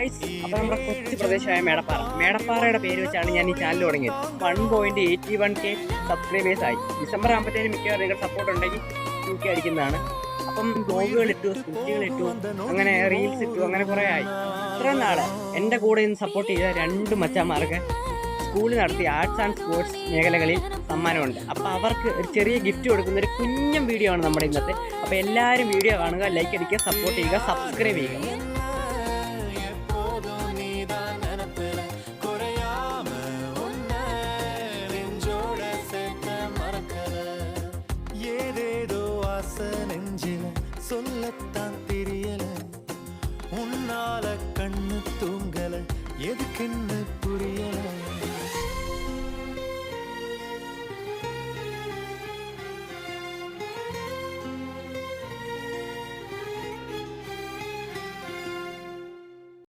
അപ്പോൾ നമ്മുടെ കൊച്ചു പ്രദേശമായ മേടപ്പാറയുടെ പേര് വെച്ചാണ് ഞാൻ ഈ ചാനൽ തുടങ്ങിയത്. 1.81K സബ്സ്ക്രൈബേഴ്സ് ആയി. ഡിസംബർ ആകുമ്പോഴത്തേനും മിക്കവാറും നിങ്ങൾ സപ്പോർട്ട് ഉണ്ടെങ്കിൽ 2K അടിക്കുന്നതാണ്. അപ്പം ബ്ലോഗുകൾ ഇട്ടു, സ്ക്രിപ്റ്റുകൾ ഇട്ടു, അങ്ങനെ റീൽസ് ഇട്ടു, അങ്ങനെ കുറേ ആയി. ഇത്ര നാള് എൻ്റെ കൂടെ ഇന്ന് സപ്പോർട്ട് ചെയ്ത 2 മച്ചാന്മാർക്ക് സ്കൂളിൽ നടത്തിയ ആർട്സ് ആൻഡ് സ്പോർട്സ് മേഖലകളിൽ സമ്മാനമുണ്ട്. അപ്പോൾ അവർക്ക് ഒരു ചെറിയ ഗിഫ്റ്റ് കൊടുക്കുന്ന ഒരു കുഞ്ഞം വീഡിയോ ആണ് നമ്മുടെ ഇന്നത്തെ. അപ്പോൾ എല്ലാവരും വീഡിയോ കാണുക, ലൈക്ക് അടിക്കുക, സപ്പോർട്ട് ചെയ്യുക, സബ്സ്ക്രൈബ് ചെയ്യുക. சொல்லத்தான் தெரியல உன்னால கண்ணு தூங்கல எதுக்குன்னு